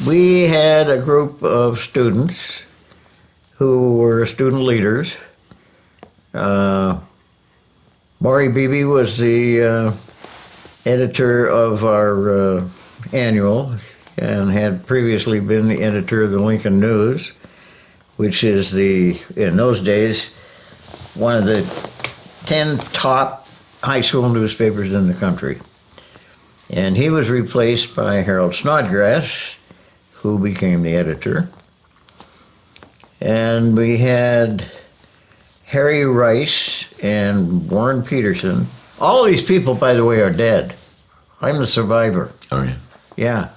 we had a group of students who were student leaders. Maury Beebe was the editor of our annual and had previously been the editor of the Lincoln News, which is in those days, one of the 10 top high school newspapers in the country. And he was replaced by Harold Snodgrass, who became the editor. And we had Harry Rice and Warren Peterson. All these people, by the way, are dead. I'm the survivor. Oh, yeah.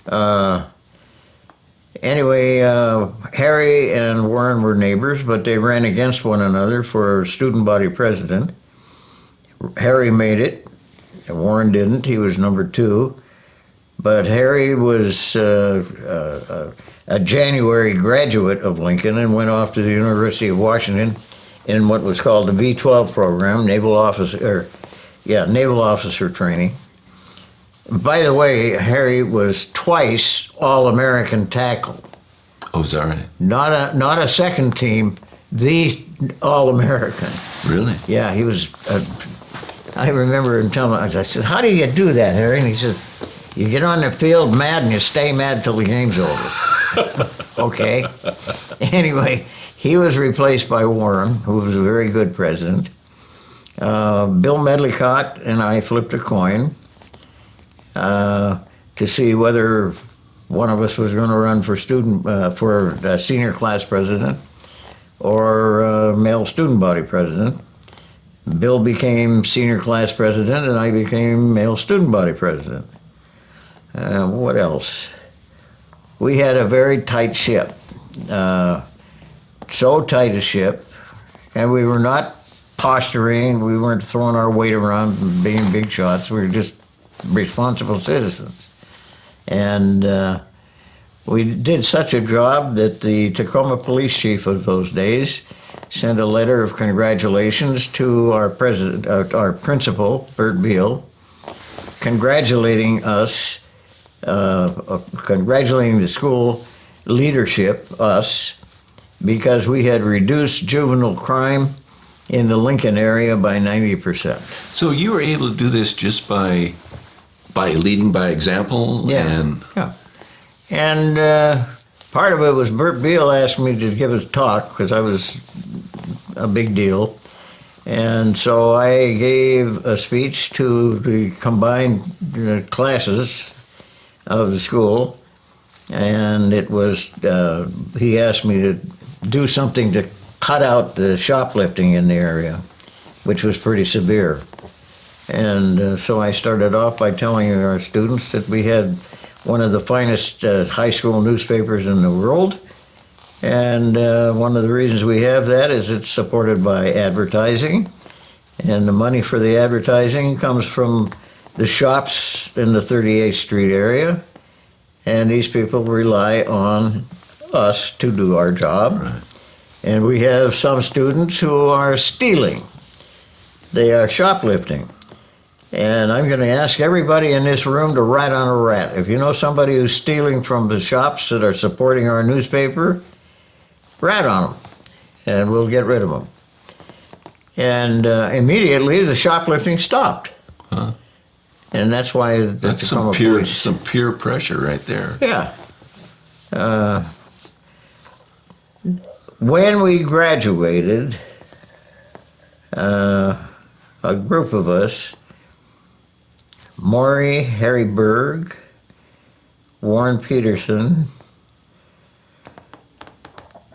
Yeah. Anyway, Harry and Warren were neighbors, but they ran against one another for student body president. Harry made it, and Warren didn't. He was number 2. But Harry was a January graduate of Lincoln and went off to the University of Washington in what was called the V-12 program, naval officer training. By the way, Harry was twice All-American tackle. Oh, is that right? Not a second team, the All-American. Really? Yeah, he was. I remember him telling me, I said, "How do you do that, Harry?" And he said, "You get on the field mad and you stay mad till the game's over." Okay. Anyway, he was replaced by Warren, who was a very good president. Bill Medlicott and I flipped a coin to see whether one of us was going to run for senior class president or male student body president. Bill became senior class president and I became male student body president. What else? We had a very tight ship. So tight a ship, and we were not posturing, we weren't throwing our weight around and being big shots, we were just responsible citizens. And we did such a job that the Tacoma police chief of those days sent a letter of congratulations to our principal, Bert Beal, congratulating us, congratulating the school leadership, us, because we had reduced juvenile crime in the Lincoln area by 90%. So you were able to do this just by leading by example? Yeah. And part of it was Bert Beal asked me to give a talk because I was a big deal. And so I gave a speech to the combined classes of the school. And it was, he asked me to do something to cut out the shoplifting in the area, which was pretty severe. And so I started off by telling our students that we had one of the finest high school newspapers in the world. And one of the reasons we have that is it's supported by advertising. And the money for the advertising comes from the shops in the 38th Street area. And these people rely on us to do our job. Right. And we have some students who are stealing. They are shoplifting. And I'm going to ask everybody in this room to rat on a rat. If you know somebody who's stealing from the shops that are supporting our newspaper, rat on them, and we'll get rid of them. And immediately the shoplifting stopped. Huh. And that's why that's some peer pressure right there. Yeah. When we graduated, a group of us, Maury, Harry Berg, Warren Peterson,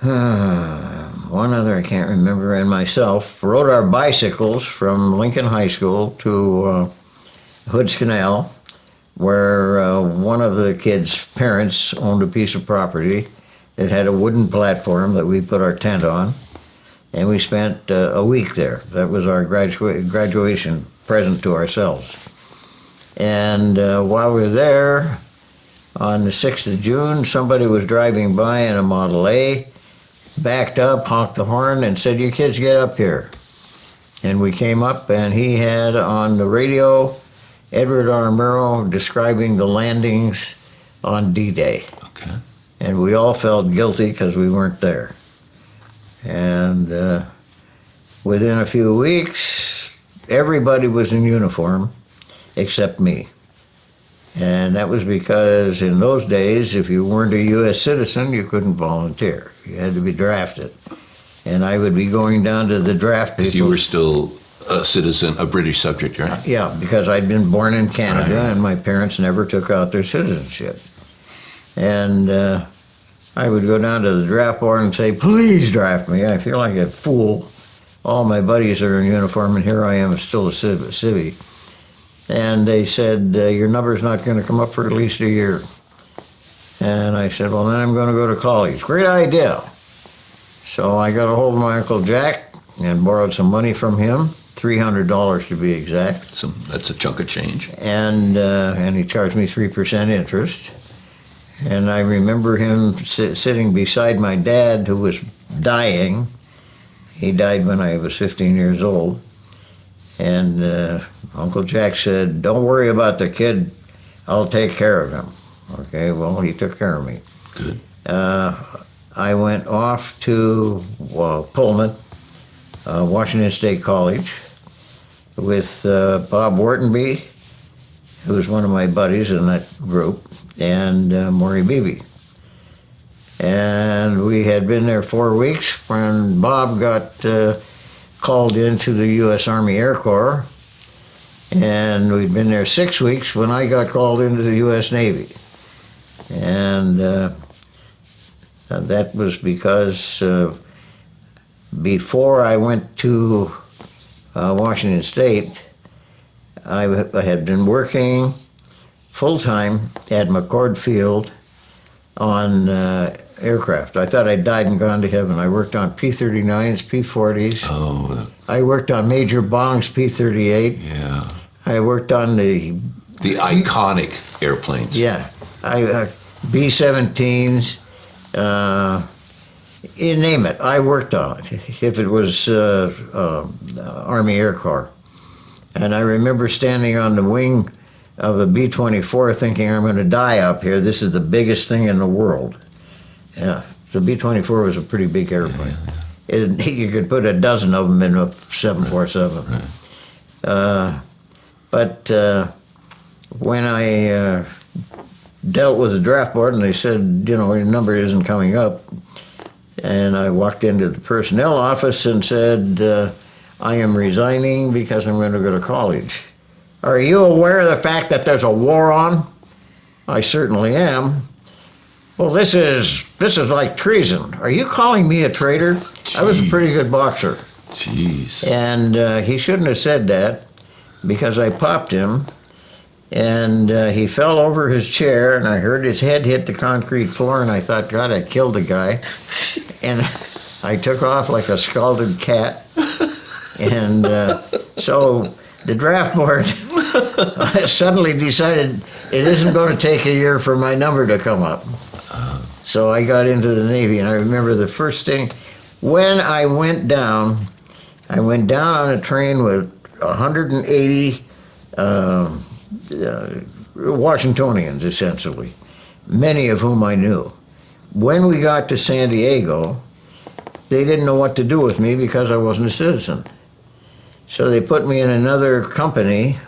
one other I can't remember, and myself, rode our bicycles from Lincoln High School to Hood's Canal, where one of the kids' parents owned a piece of property that had a wooden platform that we put our tent on, and we spent a week there. That was our graduation present to ourselves. And while we were there, on the 6th of June, somebody was driving by in a Model A, backed up, honked the horn, and said, "You kids get up here." And we came up, and he had on the radio Edward R. Murrow describing the landings on D-Day. Okay. And we all felt guilty because we weren't there. And within a few weeks, everybody was in uniform except me. And that was because in those days, if you weren't a U.S. citizen, you couldn't volunteer. You had to be drafted. And I would be going down to the draft people. Because you were still a citizen, a British subject, right? Yeah, because I'd been born in Canada, Right. and my parents never took out their citizenship. And I would go down to the draft board and say, please draft me. I feel like a fool. All my buddies are in uniform, and here I am still a civvy. And they said, your number's not going to come up for at least a year. And I said, well, then I'm going to go to college. Great idea. So I got a hold of my Uncle Jack and borrowed some money from him, $300 to be exact. That's a chunk of change. And he charged me 3% interest. And I remember him sitting beside my dad, who was dying. He died when I was 15 years old. And Uncle Jack said, don't worry about the kid, I'll take care of him. Okay, well, he took care of me. Good. I went off to Pullman, Washington State College, with Bob Whartonby, who was one of my buddies in that group, and Maury Beebe. And we had been there 4 weeks when Bob got called into the U.S. Army Air Corps, and we'd been there 6 weeks when I got called into the U.S. Navy. And that was because before I went to Washington State, I had been working full-time at McCord Field on aircraft. I thought I'd died and gone to heaven. I worked on P-39s, P-40s. Oh, I worked on Major Bong's P-38. yeah. I worked on the iconic airplanes. Yeah, B-17s, you name it, I worked on it, if it was Army Air Corps. And I remember standing on the wing of a B-24 thinking, I'm going to die up here, this is the biggest thing in the world. Yeah, the B-24 was a pretty big airplane. You could put a dozen of them in a 747. Right. But when I dealt with the draft board and they said, you know, your number isn't coming up, and I walked into the personnel office and said, I am resigning because I'm going to go to college. Are you aware of the fact that there's a war on? I certainly am. Well, this is like treason. Are you calling me a traitor? I was a pretty good boxer. Jeez. And he shouldn't have said that because I popped him, and he fell over his chair, and I heard his head hit the concrete floor, and I thought, God, I killed the guy. And I took off like a scalded cat. And so the draft board suddenly decided it isn't going to take a year for my number to come up. So I got into the Navy, and I remember the first thing, when I went down on a train with 180 Washingtonians, essentially, many of whom I knew. When we got to San Diego, they didn't know what to do with me because I wasn't a citizen. So they put me in another company,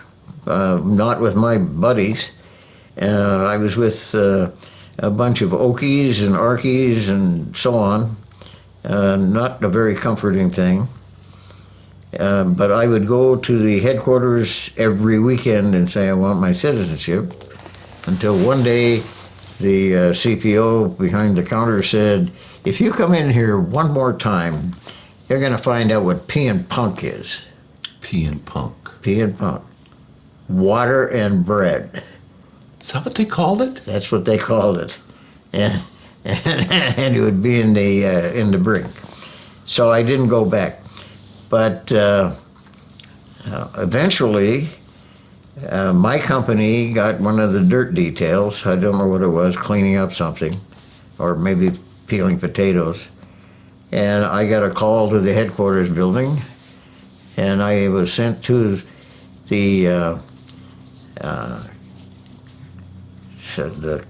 not with my buddies. I was with a bunch of Okies and Arkies and so on. Not a very comforting thing. But I would go to the headquarters every weekend and say I want my citizenship, until one day the CPO behind the counter said, if you come in here one more time, you're going to find out what pea and punk is. Pea and punk. Pea and punk. Water and bread. Is that what they called it? That's what they called it. And it would be in the brig. So I didn't go back. But eventually, my company got one of the dirt details. I don't know what it was, cleaning up something, or maybe peeling potatoes. And I got a call to the headquarters building, and I was sent to the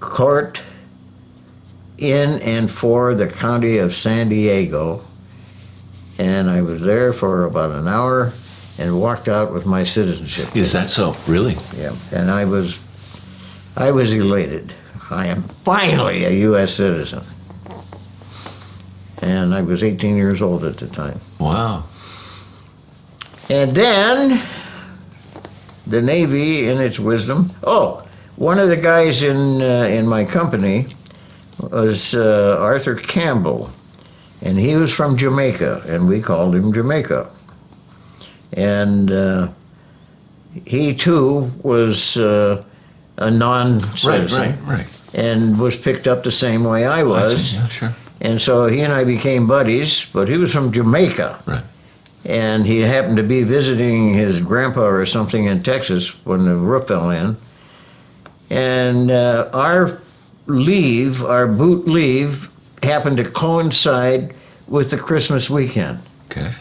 court in and for the county of San Diego. And I was there for about an hour and walked out with my citizenship. Is that so? Really? Yeah, and I was elated. I am finally a U.S. citizen. And I was 18 years old at the time. Wow. And then the Navy, in its wisdom. Oh, one of the guys in my company was Arthur Campbell, and he was from Jamaica, and we called him Jamaica. And he too was a non-citizen, Right. and was picked up the same way I was. I see. Yeah, sure. And so he and I became buddies, but he was from Jamaica. Right. And he happened to be visiting his grandpa or something in Texas when the roof fell in. And our boot leave, happened to coincide with the Christmas weekend. Okay.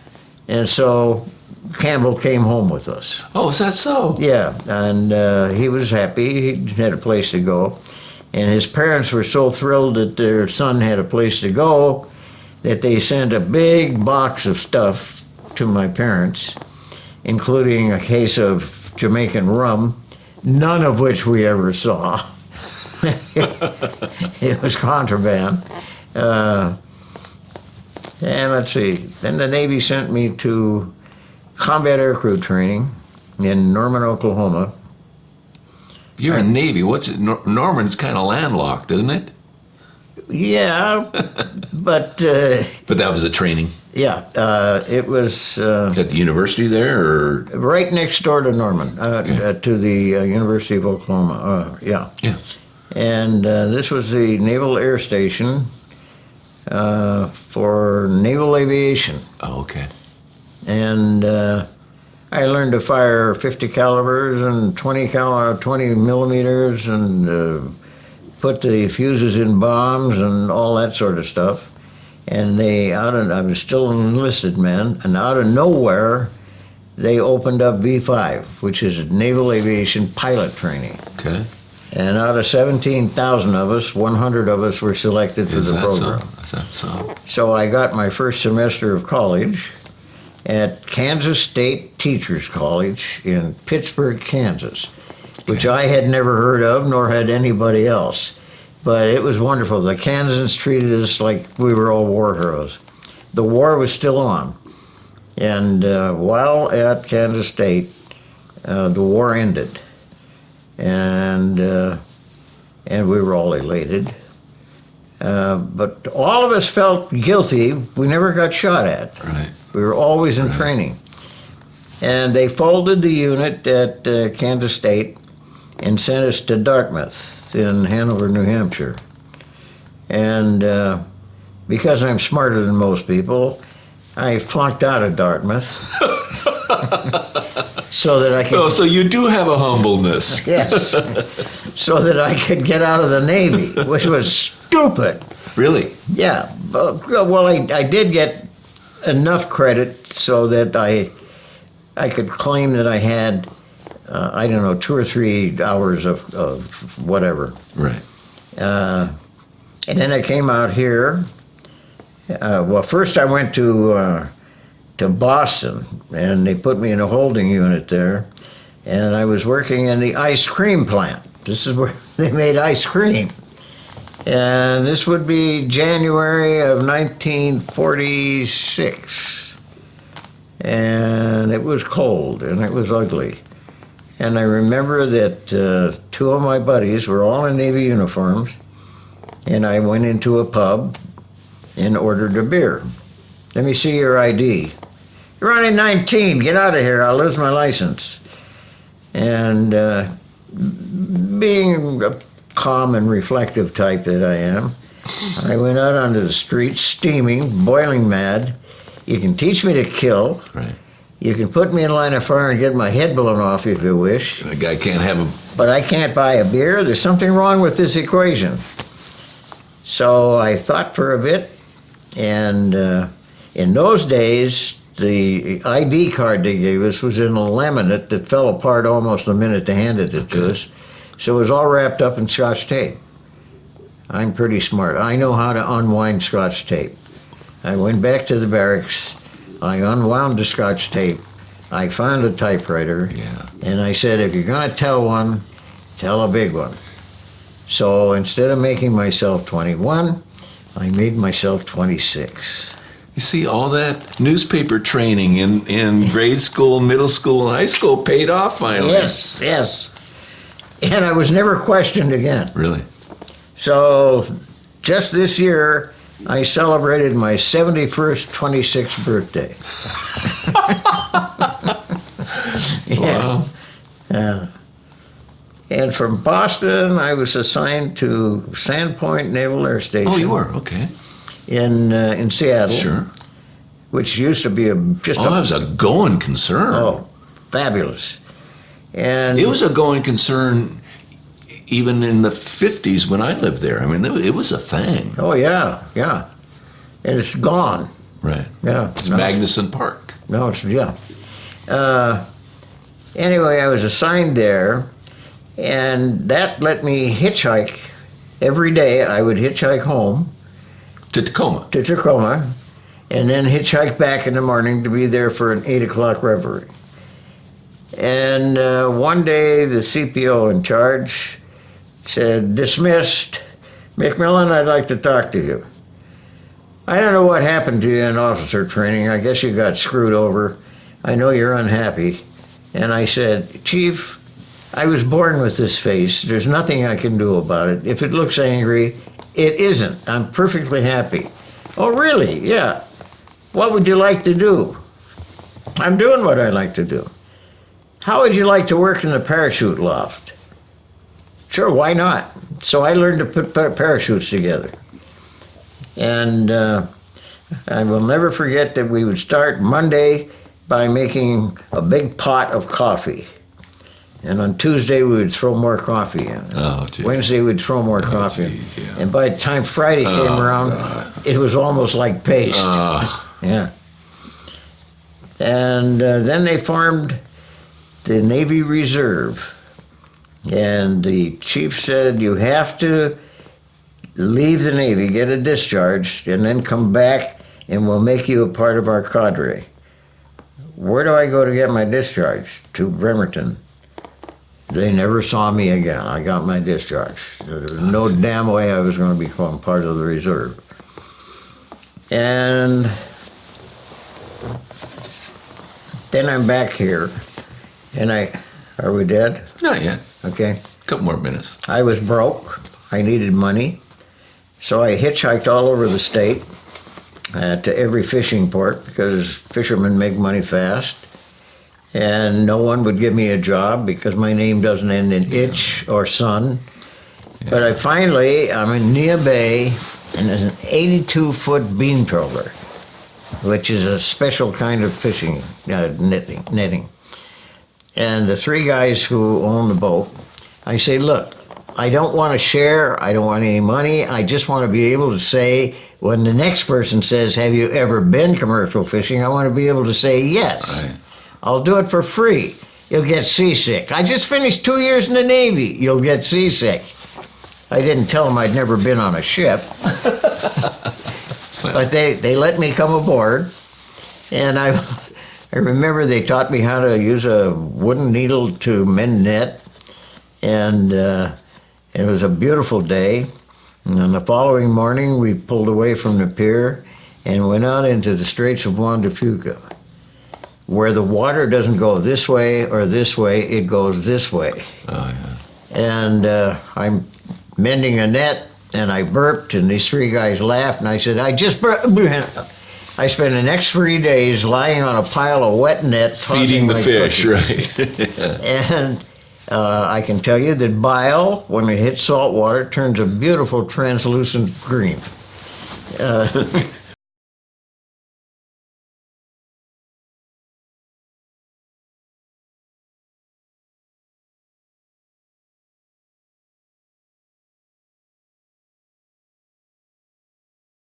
And so Campbell came home with us. Oh, is that so? Yeah, and he was happy. He had a place to go. And his parents were so thrilled that their son had a place to go that they sent a big box of stuff to my parents, including a case of Jamaican rum, none of which we ever saw. It was contraband. And let's see, then the Navy sent me to combat aircrew training in Norman, Oklahoma. You're in Navy. What's it? Norman's kind of landlocked, isn't it? Yeah, but But that was a training yeah, it was at the university there, or right next door to Norman, to the University of Oklahoma. Yeah, yeah. and this was the Naval Air Station for naval aviation, Oh, okay. and I learned to fire 50 calibers and 20 millimeters and put the fuses in bombs and all that sort of stuff. And I was still an enlisted man, and out of nowhere, they opened up V5, which is naval aviation pilot training. Okay. And out of 17,000 of us, 100 of us were selected for Is the that program. so? Is that so? So I got my first semester of college at Kansas State Teachers College in Pittsburgh, Kansas, which I had never heard of, nor had anybody else. But it was wonderful. The Kansans treated us like we were all war heroes. The war was still on. And while at Kansas State, the war ended. And we were all elated. But all of us felt guilty. We never got shot at. Right. We were always in training. And they folded the unit at Kansas State and sent us to Dartmouth in Hanover, New Hampshire. And because I'm smarter than most people, I flunked out of Dartmouth so that I could... Oh, so you do have a humbleness. Yes. So that I could get out of the Navy, which was stupid. Really? Yeah. Well, I did get enough credit so that I could claim that I had, 2 or 3 hours of whatever. Right. And then I came out here. Well, first I went to Boston, and they put me in a holding unit there, and I was working in the ice cream plant. This is where they made ice cream. And this would be January of 1946. And it was cold, and it was ugly. And I remember that 2 of my buddies were all in Navy uniforms, and I went into a pub and ordered a beer. Let me see your ID. You're only 19, get out of here, I'll lose my license. And being a calm and reflective type that I am, I went out onto the street, steaming, boiling mad. You can teach me to kill. Right. You can put me in line of fire and get my head blown off if you wish. A guy can't have a... But I can't buy a beer. There's something wrong with this equation. So I thought for a bit, and in those days, the ID card they gave us was in a laminate that fell apart almost the minute they handed it to us. So it was all wrapped up in Scotch tape. I'm pretty smart. I know how to unwind Scotch tape. I went back to the barracks. I unwound the Scotch tape. I found a typewriter. Yeah. And I said, if you're going to tell one, tell a big one. So instead of making myself 21, I made myself 26. You see, all that newspaper training in grade school, middle school, and high school paid off finally. Yes, yes. And I was never questioned again. Really? So just this year, I celebrated my 71st, 26th birthday. Wow. Yeah. And from Boston, I was assigned to Sandpoint Naval Air Station. Oh, you were? Okay. In Seattle. Sure. Which used to be That was a going concern. Oh, fabulous. And It was a going concern even in the 50s when I lived there. I mean, it was a thing. oh yeah, yeah. And it's gone. Right. Yeah. It's Magnuson Park. No, it's, yeah. Anyway, I was assigned there, and that let me hitchhike every day. I would hitchhike home To Tacoma. to Tacoma, and then hitchhike back in the morning to be there for an 8 o'clock reverie. And one day, the CPO in charge said, dismissed, McMillan, I'd like to talk to you. I don't know what happened to you in officer training. I guess you got screwed over. I know you're unhappy. And I said, Chief, I was born with this face. There's nothing I can do about it. If it looks angry, it isn't. I'm perfectly happy. Oh, really? Yeah. What would you like to do? I'm doing what I like to do. How would you like to work in the parachute loft? Sure, why not? So I learned to put parachutes together. And I will never forget that we would start Monday by making a big pot of coffee. And on Tuesday, we would throw more coffee in. Oh, geez. Wednesday, we'd throw more coffee in. geez, yeah. And by the time Friday came around, it was almost like paste. Yeah. And then they formed the Navy Reserve. And the chief said, you have to leave the Navy, get a discharge, and then come back, and we'll make you a part of our cadre. Where do I go to get my discharge? To Bremerton. They never saw me again. I got my discharge. There was no damn way I was going to become part of the reserve. And then I'm back here, and are we dead? Not yet. Okay. A couple more minutes. I was broke. I needed money. So I hitchhiked all over the state to every fishing port because fishermen make money fast. And no one would give me a job because my name doesn't end in itch or son. Yeah. But I'm in Nia Bay, and there's an 82-foot beam trawler, which is a special kind of fishing netting. And the three guys who own the boat, I say, look, I don't want to share, I don't want any money, I just want to be able to say, when the next person says, have you ever been commercial fishing, I want to be able to say yes. Right. I'll do it for free. You'll get seasick. I just finished 2 years in the Navy. You'll get seasick. I didn't tell them I'd never been on a ship. But they let me come aboard. And I remember they taught me how to use a wooden needle to mend net. And it was a beautiful day. And on the following morning, we pulled away from the pier and went out into the Straits of Juan de Fuca, where the water doesn't go this way or this way, it goes this way. Oh, yeah. And I'm mending a net, and I burped, and these three guys laughed, and I said, I just burped. I spent the next 3 days lying on a pile of wet nets. Feeding the fish, cookies. right. And I can tell you that bile, when it hits salt water, turns a beautiful translucent green.